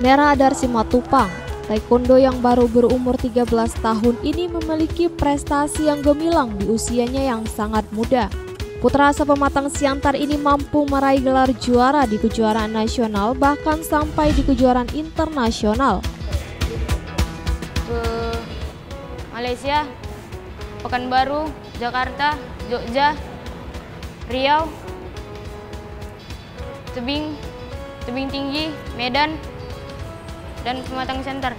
Nera Adar Simatupang, taekwondo yang baru berumur 13 tahun ini memiliki prestasi yang gemilang di usianya yang sangat muda. Putra asal Pematang Siantar ini mampu meraih gelar juara di kejuaraan nasional bahkan sampai di kejuaraan internasional. Ke Malaysia, Pekanbaru, Jakarta, Jogja, Riau, Tebing Tinggi, Medan, dan Pematang Siantar.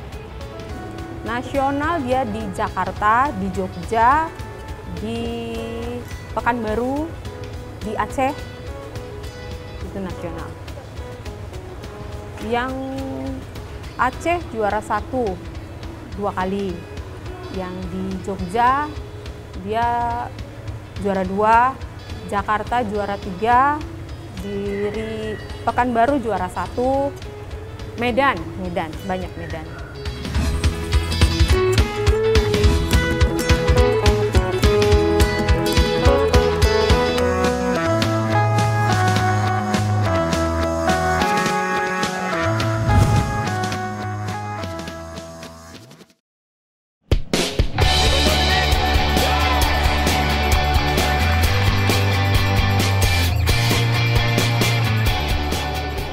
Nasional dia di Jakarta, di Jogja, di Pekanbaru, di Aceh, itu nasional. Yang Aceh juara 1 2 kali, yang di Jogja dia juara 2, Jakarta juara 3, di Pekanbaru juara 1, Medan, banyak Medan.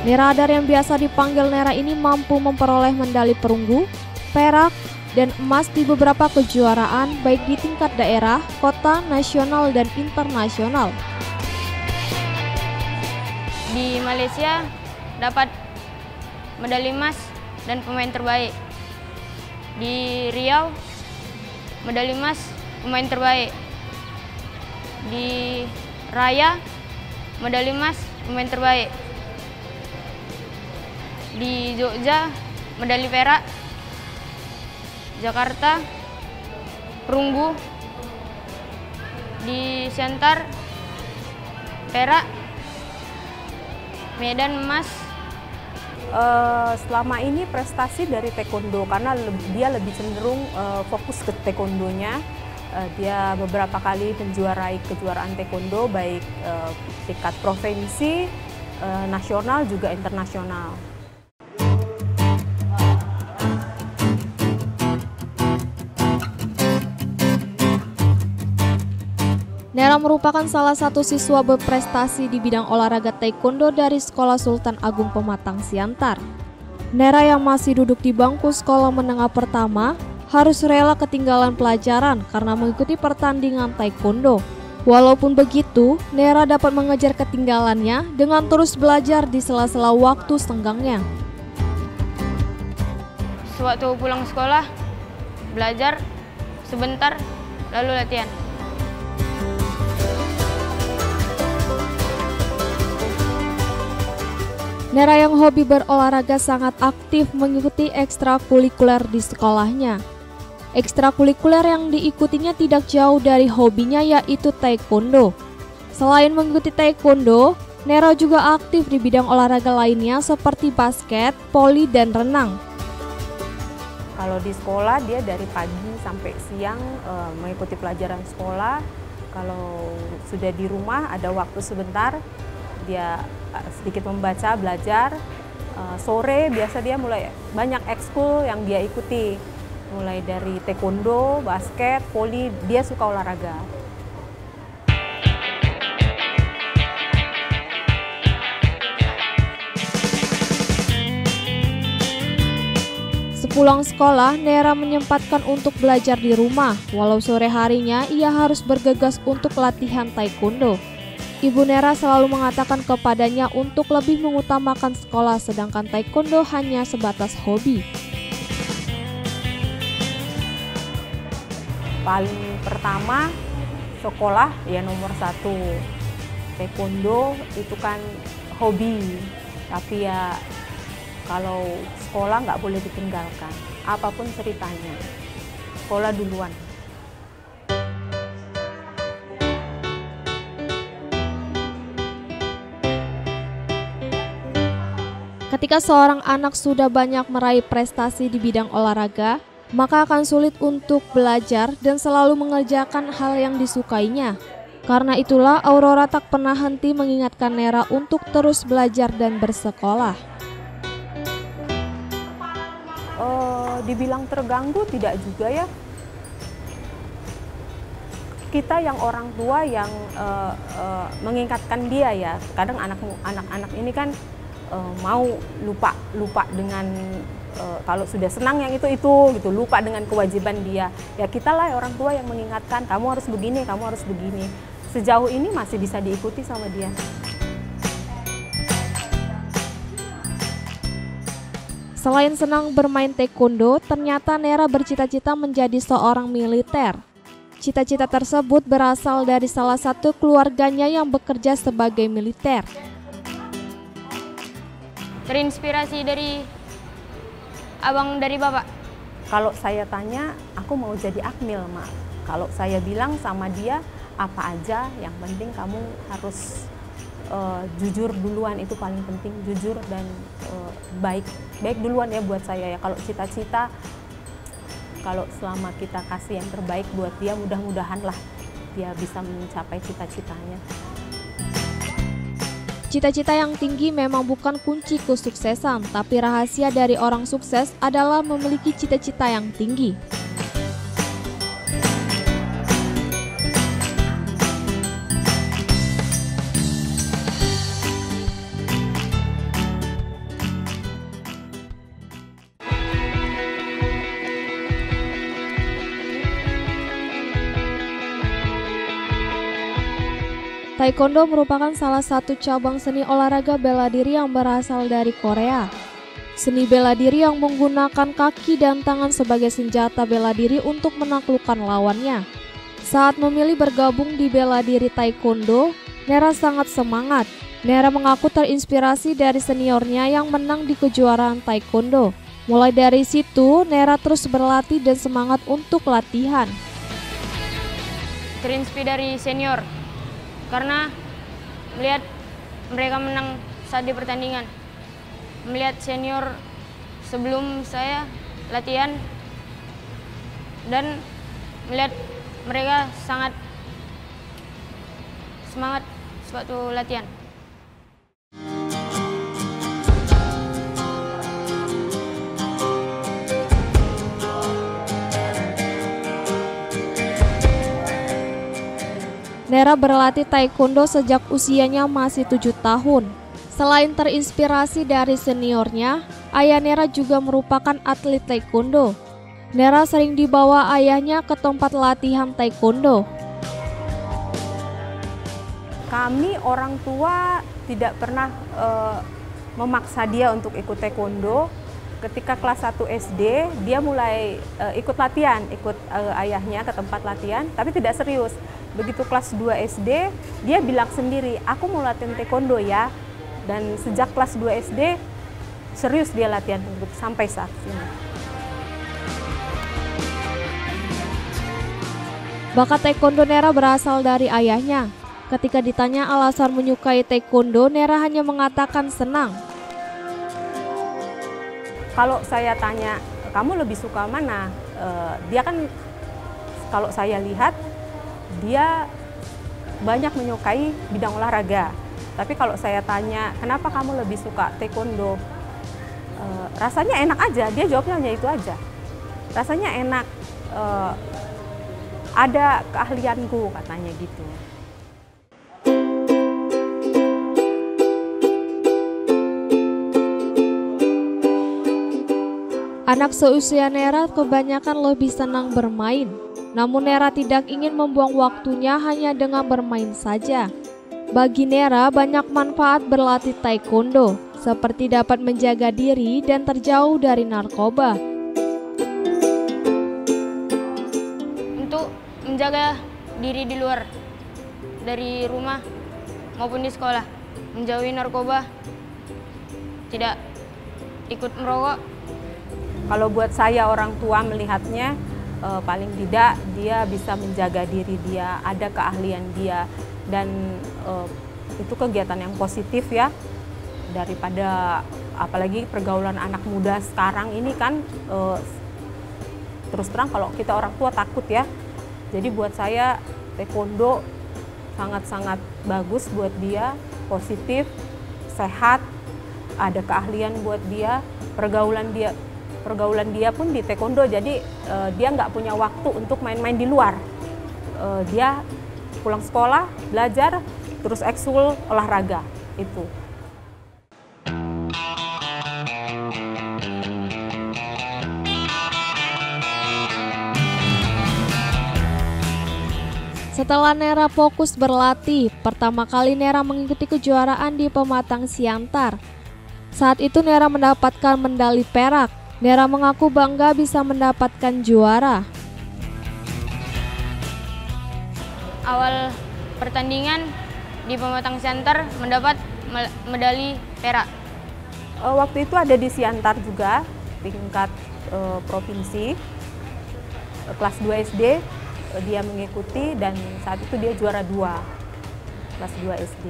Nera Adar yang biasa dipanggil Nera ini mampu memperoleh medali perunggu, perak, dan emas di beberapa kejuaraan baik di tingkat daerah, kota, nasional, dan internasional. Di Malaysia dapat medali emas dan pemain terbaik. Di Riau medali emas, pemain terbaik. Di Raya medali emas, pemain terbaik. Di Jogja medali perak. Jakarta perunggu. Di Siantar perak. Medan emas. Selama ini prestasi dari taekwondo karena dia lebih cenderung fokus ke taekwondonya. Dia beberapa kali menjuarai kejuaraan taekwondo baik tingkat provinsi, nasional juga internasional. Nera merupakan salah satu siswa berprestasi di bidang olahraga taekwondo dari Sekolah Sultan Agung Pematang Siantar. Nera yang masih duduk di bangku sekolah menengah pertama harus rela ketinggalan pelajaran karena mengikuti pertandingan taekwondo. Walaupun begitu, Nera dapat mengejar ketinggalannya dengan terus belajar di sela-sela waktu senggangnya. Sewaktu pulang sekolah, belajar sebentar, lalu latihan. Nera yang hobi berolahraga sangat aktif mengikuti ekstrakurikuler di sekolahnya. Ekstrakurikuler yang diikutinya tidak jauh dari hobinya yaitu taekwondo. Selain mengikuti taekwondo, Nera juga aktif di bidang olahraga lainnya seperti basket, voli, dan renang. Kalau di sekolah dia dari pagi sampai siang mengikuti pelajaran sekolah. Kalau sudah di rumah ada waktu sebentar, dia sedikit membaca, belajar. Sore biasa dia mulai banyak ekskul yang dia ikuti. Mulai dari taekwondo, basket, voli, dia suka olahraga. Sepulang sekolah, Nera menyempatkan untuk belajar di rumah, walau sore harinya ia harus bergegas untuk latihan taekwondo. Ibu Nera selalu mengatakan kepadanya untuk lebih mengutamakan sekolah sedangkan taekwondo hanya sebatas hobi. Paling pertama sekolah ya nomor 1. Taekwondo itu kan hobi, tapi ya kalau sekolah nggak boleh ditinggalkan, apapun ceritanya. Sekolah duluan. Ketika seorang anak sudah banyak meraih prestasi di bidang olahraga, maka akan sulit untuk belajar dan selalu mengerjakan hal yang disukainya. Karena itulah Aurora tak pernah henti mengingatkan Nera untuk terus belajar dan bersekolah. dibilang terganggu tidak juga ya. Kita yang orang tua yang mengingatkan dia ya. Kadang anak-anak ini kan mau lupa dengan kalau sudah senang yang itu gitu, lupa dengan kewajiban dia. Ya kita lah orang tua yang mengingatkan, kamu harus begini, kamu harus begini. Sejauh ini masih bisa diikuti sama dia. Selain senang bermain taekwondo, ternyata Nera bercita-cita menjadi seorang militer. Cita-cita tersebut berasal dari salah satu keluarganya yang bekerja sebagai militer. Terinspirasi dari abang dari bapak. Kalau saya tanya, aku mau jadi akmil, Mak. Kalau saya bilang sama dia, apa aja, yang penting kamu harus jujur duluan, itu paling penting, jujur dan baik duluan ya buat saya ya. Kalau cita-cita, kalau selama kita kasih yang terbaik buat dia, mudah-mudahan lah dia bisa mencapai cita-citanya. Cita-cita yang tinggi memang bukan kunci kesuksesan, tapi rahasia dari orang sukses adalah memiliki cita-cita yang tinggi. Taekwondo merupakan salah satu cabang seni olahraga bela diri yang berasal dari Korea. Seni bela diri yang menggunakan kaki dan tangan sebagai senjata bela diri untuk menaklukkan lawannya. Saat memilih bergabung di bela diri Taekwondo, Nera sangat semangat. Nera mengaku terinspirasi dari seniornya yang menang di kejuaraan Taekwondo. Mulai dari situ, Nera terus berlatih dan semangat untuk latihan. Terinspirasi dari senior. Karena melihat mereka menang saat di pertandingan, melihat senior sebelum saya latihan, dan melihat mereka sangat semangat waktu latihan. Nera berlatih taekwondo sejak usianya masih 7 tahun. Selain terinspirasi dari seniornya, ayah Nera juga merupakan atlet taekwondo. Nera sering dibawa ayahnya ke tempat latihan taekwondo. Kami orang tua tidak pernah memaksa dia untuk ikut taekwondo. Ketika kelas 1 SD, dia mulai ikut latihan, ikut ayahnya ke tempat latihan, tapi tidak serius. Begitu kelas 2 SD, dia bilang sendiri, aku mau latihan taekwondo ya. Dan sejak kelas 2 SD, serius dia latihan sampai saat ini. Bakat taekwondo Nera berasal dari ayahnya. Ketika ditanya alasan menyukai taekwondo, Nera hanya mengatakan senang. Kalau saya tanya, kamu lebih suka mana? Dia kan, kalau saya lihat, dia banyak menyukai bidang olahraga. Tapi kalau saya tanya, kenapa kamu lebih suka taekwondo? Rasanya enak aja, dia jawabnya hanya itu aja. Rasanya enak, ada keahlianku katanya gitu. Anak seusia Nera kebanyakan lebih senang bermain. Namun Nera tidak ingin membuang waktunya hanya dengan bermain saja. Bagi Nera banyak manfaat berlatih taekwondo, seperti dapat menjaga diri dan terjauh dari narkoba. Untuk menjaga diri di luar, dari rumah maupun di sekolah, menjauhi narkoba, tidak ikut merokok. Kalau buat saya orang tua melihatnya, paling tidak dia bisa menjaga diri dia, ada keahlian dia, dan itu kegiatan yang positif ya, daripada apalagi pergaulan anak muda sekarang ini kan, terus terang kalau kita orang tua takut ya. Jadi buat saya taekwondo sangat-sangat bagus buat dia, positif, sehat, ada keahlian buat dia, pergaulan dia pergaulan dia pun di taekwondo, jadi dia nggak punya waktu untuk main-main di luar. Dia pulang sekolah, belajar, terus ekskul olahraga itu. Setelah Nera fokus berlatih, pertama kali Nera mengikuti kejuaraan di Pematang Siantar. Saat itu Nera mendapatkan medali perak. Nera mengaku bangga bisa mendapatkan juara. Awal pertandingan di Pematang Siantar mendapat medali perak. Waktu itu ada di Siantar juga, tingkat provinsi, kelas 2 SD. Dia mengikuti dan saat itu dia juara 2 kelas 2 SD.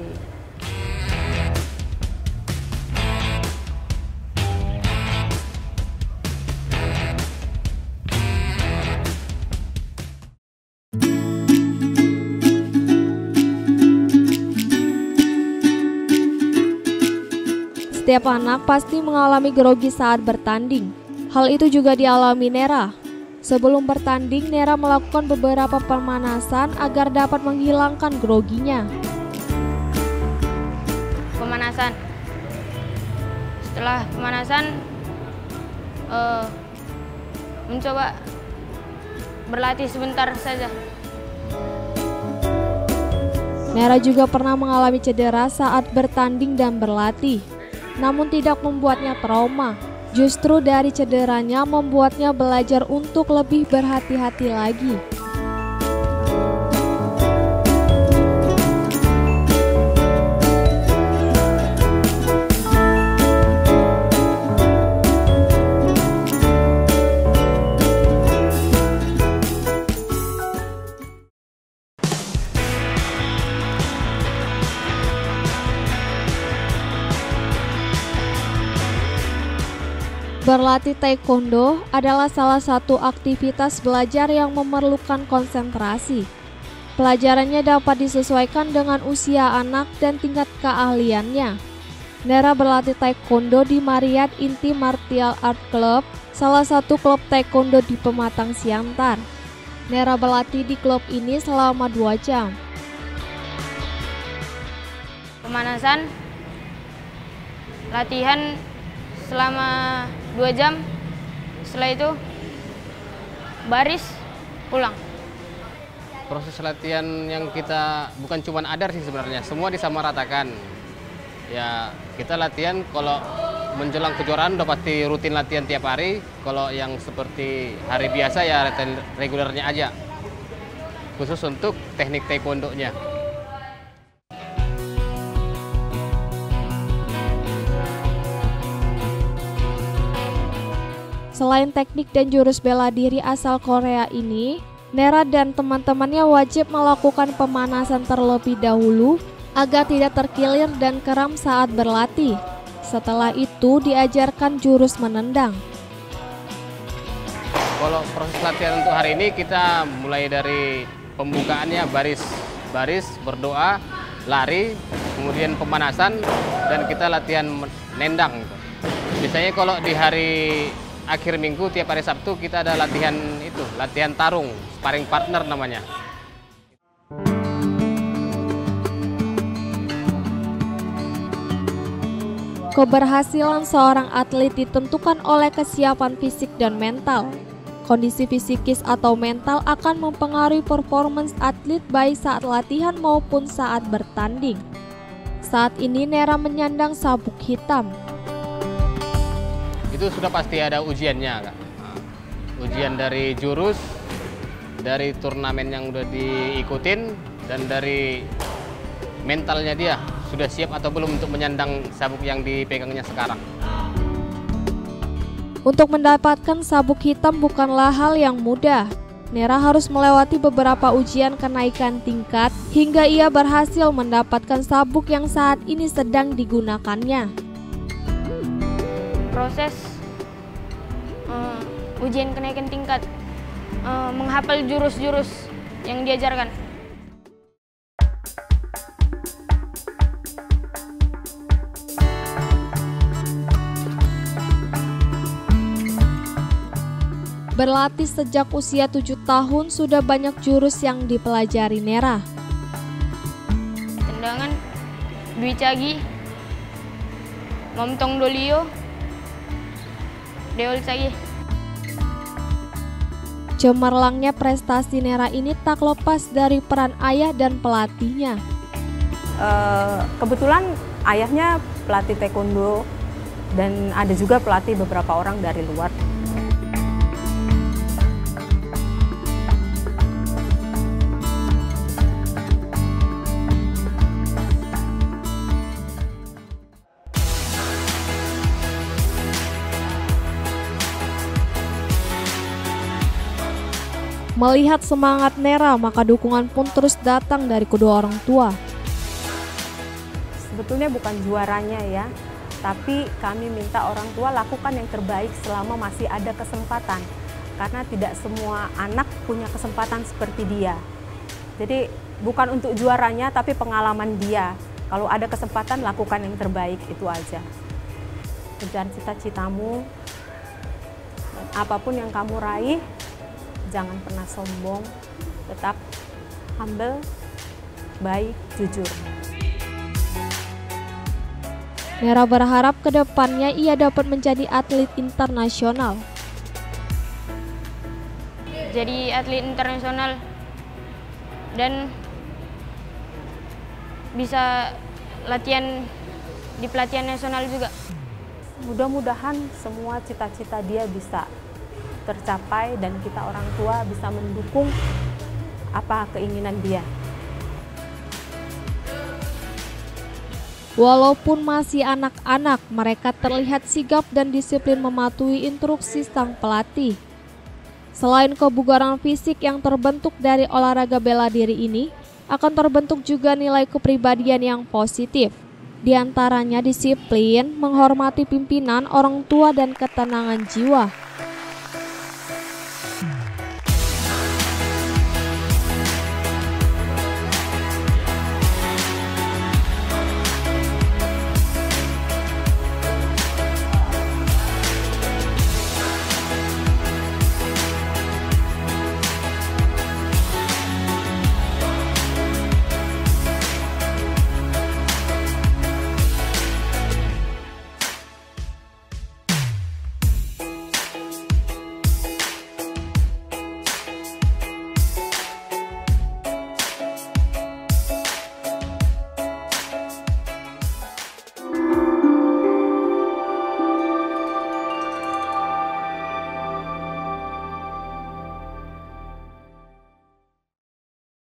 Setiap anak pasti mengalami grogi saat bertanding. Hal itu juga dialami Nera. Sebelum bertanding, Nera melakukan beberapa pemanasan agar dapat menghilangkan groginya. Pemanasan. Setelah pemanasan, mencoba berlatih sebentar saja. Nera juga pernah mengalami cedera saat bertanding dan berlatih, namun tidak membuatnya trauma. Justru dari cederanya membuatnya belajar untuk lebih berhati-hati lagi. Berlatih taekwondo adalah salah satu aktivitas belajar yang memerlukan konsentrasi. Pelajarannya dapat disesuaikan dengan usia anak dan tingkat keahliannya. Nera berlatih taekwondo di Mariat Inti Martial Art Club, salah satu klub taekwondo di Pematang Siantar. Nera berlatih di klub ini selama 2 jam. Pemanasan, latihan selama 2 jam, setelah itu baris, pulang. Proses latihan yang kita bukan cuma adar sih sebenarnya, semua disamaratakan. Ya kita latihan kalau menjelang kejuaraan udah pasti rutin latihan tiap hari. Kalau yang seperti hari biasa ya latihan regulernya aja, khusus untuk teknik taekwondonya. Selain teknik dan jurus bela diri asal Korea ini, Nera dan teman-temannya wajib melakukan pemanasan terlebih dahulu agar tidak terkilir dan kram saat berlatih. Setelah itu diajarkan jurus menendang. Kalau proses latihan untuk hari ini kita mulai dari pembukaannya baris, berdoa, lari, kemudian pemanasan, dan kita latihan nendang. Biasanya kalau di hari akhir minggu tiap hari Sabtu kita ada latihan tarung, sparring partner namanya. Keberhasilan seorang atlet ditentukan oleh kesiapan fisik dan mental. Kondisi fisikis atau mental akan mempengaruhi performance atlet baik saat latihan maupun saat bertanding. Saat ini Nera menyandang sabuk hitam. Itu sudah pasti ada ujiannya, Kak. Ujian dari jurus, dari turnamen yang udah diikutin, dan dari mentalnya dia sudah siap atau belum untuk menyandang sabuk yang dipegangnya sekarang. Untuk mendapatkan sabuk hitam bukanlah hal yang mudah. Nera harus melewati beberapa ujian kenaikan tingkat hingga ia berhasil mendapatkan sabuk yang saat ini sedang digunakannya. Proses ujian kenaikan tingkat, menghafal jurus-jurus yang diajarkan. Berlatih sejak usia 7 tahun sudah banyak jurus yang dipelajari Nera. Tendangan, Dwi Cagi, Momtong Dolio, Deol Cagi. Cemerlangnya prestasi Nera ini tak lepas dari peran ayah dan pelatihnya. Kebetulan ayahnya pelatih taekwondo dan ada juga pelatih beberapa orang dari luar. Melihat semangat Nera, maka dukungan pun terus datang dari kedua orang tua. Sebetulnya bukan juaranya ya, tapi kami minta orang tua lakukan yang terbaik selama masih ada kesempatan. Karena tidak semua anak punya kesempatan seperti dia. Jadi bukan untuk juaranya, tapi pengalaman dia. Kalau ada kesempatan, lakukan yang terbaik, itu aja. Kejar cita-citamu, dan apapun yang kamu raih, jangan pernah sombong, tetap humble, baik, jujur. Nera berharap ke depannya ia dapat menjadi atlet internasional. Jadi atlet internasional dan bisa latihan di pelatihan nasional juga. Mudah-mudahan semua cita-cita dia bisa tercapai dan kita orang tua bisa mendukung apa keinginan dia. Walaupun masih anak-anak, mereka terlihat sigap dan disiplin mematuhi instruksi sang pelatih. Selain kebugaran fisik yang terbentuk dari olahraga bela diri ini, akan terbentuk juga nilai kepribadian yang positif. Di antaranya disiplin, menghormati pimpinan, orang tua, dan ketenangan jiwa.